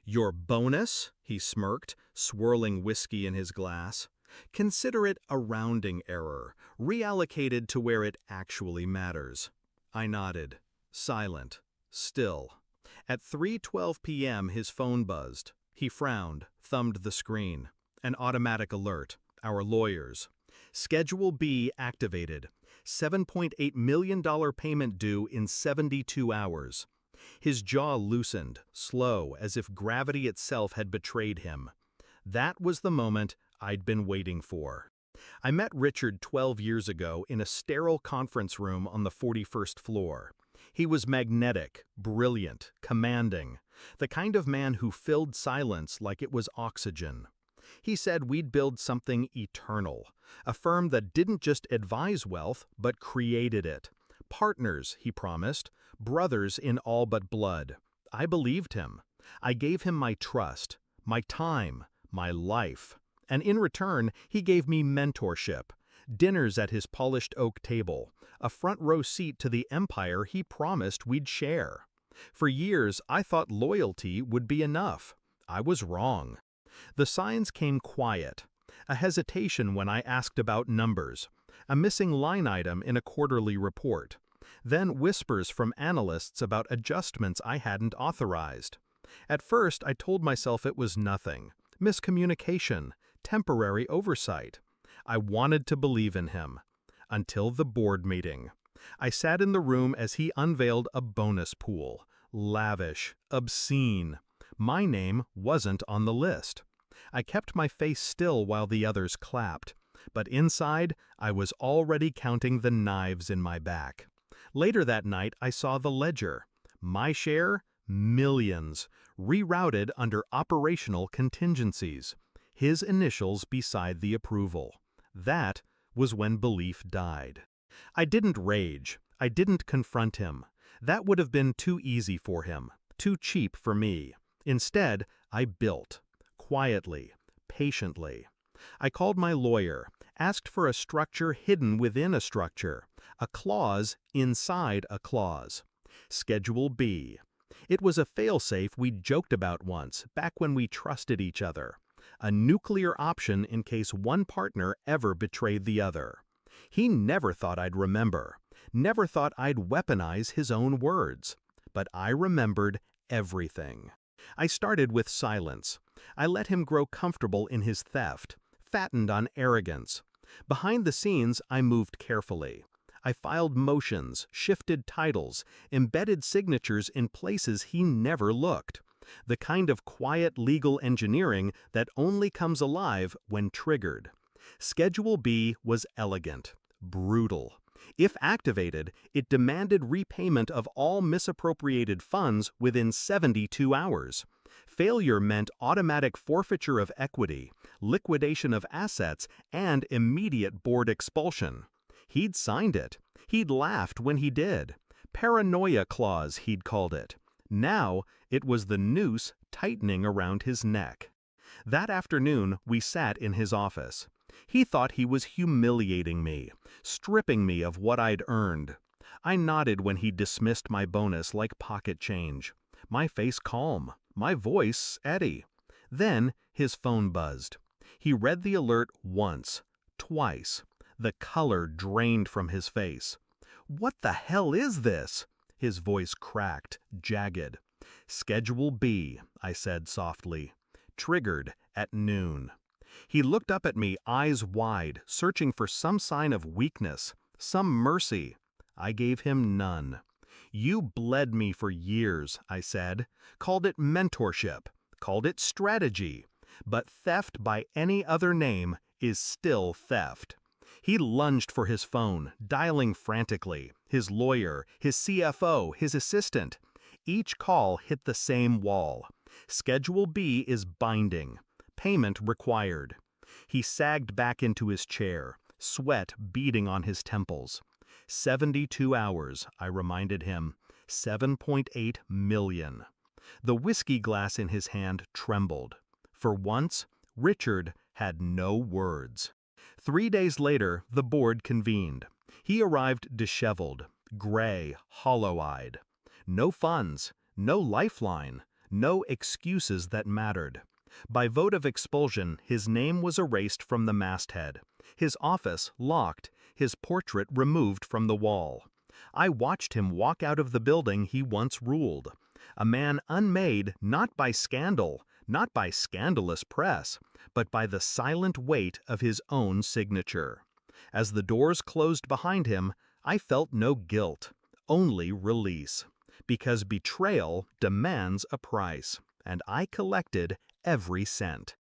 Your bonus? He smirked, swirling whiskey in his glass. Consider it a rounding error, reallocated to where it actually matters. I nodded, silent, still. At 3:12 p.m. his phone buzzed. He frowned, thumbed the screen. An automatic alert. Our lawyers. Schedule B activated. $7.8 million payment due in 72 hours. His jaw loosened, slow, as if gravity itself had betrayed him. That was the moment I'd been waiting for. I met Richard 12 years ago in a sterile conference room on the 41st floor. He was magnetic, brilliant, commanding, the kind of man who filled silence like it was oxygen. He said we'd build something eternal, a firm that didn't just advise wealth, but created it. Partners, he promised, brothers in all but blood. I believed him. I gave him my trust, my time, my life. And in return, he gave me mentorship, dinners at his polished oak table, a front row seat to the empire he promised we'd share. For years, I thought loyalty would be enough. I was wrong. The signs came quiet. A hesitation when I asked about numbers, a missing line item in a quarterly report, then whispers from analysts about adjustments I hadn't authorized. At first, I told myself it was nothing, miscommunication, temporary oversight. I wanted to believe in him. Until the board meeting. I sat in the room as he unveiled a bonus pool. Lavish, obscene. My name wasn't on the list. I kept my face still while the others clapped, but inside, I was already counting the knives in my back. Later that night, I saw the ledger. My share? Millions, rerouted under operational contingencies. His initials beside the approval. That was when belief died. I didn't rage. I didn't confront him. That would have been too easy for him, too cheap for me. Instead, I built. Quietly, patiently. I called my lawyer, asked for a structure hidden within a structure, a clause inside a clause. Schedule B. It was a failsafe we'd joked about once, back when we trusted each other. A nuclear option in case one partner ever betrayed the other. He never thought I'd remember, never thought I'd weaponize his own words. But I remembered everything. I started with silence. I let him grow comfortable in his theft, fattened on arrogance. Behind the scenes, I moved carefully. I filed motions, shifted titles, embedded signatures in places he never looked. The kind of quiet legal engineering that only comes alive when triggered. Schedule B was elegant, brutal. If activated, it demanded repayment of all misappropriated funds within 72 hours. Failure meant automatic forfeiture of equity, liquidation of assets, and immediate board expulsion. He'd signed it. He'd laughed when he did. Paranoia clause, he'd called it. Now, it was the noose tightening around his neck. That afternoon, we sat in his office. He thought he was humiliating me, stripping me of what I'd earned. I nodded when he dismissed my bonus like pocket change. My face calm, my voice steady. Then his phone buzzed. He read the alert once, twice. The color drained from his face. "What the hell is this?" His voice cracked, jagged. "Schedule B," I said softly. Triggered at noon. He looked up at me, eyes wide, searching for some sign of weakness, some mercy. I gave him none. "You bled me for years," I said. Called it mentorship, called it strategy. But theft by any other name is still theft. He lunged for his phone, dialing frantically. His lawyer, his CFO, his assistant. Each call hit the same wall. Schedule B is binding. Payment required. He sagged back into his chair, sweat beading on his temples. 72 hours, I reminded him. 7.8 million. The whiskey glass in his hand trembled. For once, Richard had no words. 3 days later, the board convened. He arrived disheveled, gray, hollow-eyed. No funds, no lifeline, No excuses that mattered. By vote of expulsion, his name was erased from the masthead, his office locked, his portrait removed from the wall. I watched him walk out of the building he once ruled, a man unmade not by scandal, not by scandalous press, but by the silent weight of his own signature. As the doors closed behind him, I felt no guilt, only release, because betrayal demands a price, and I collected every cent.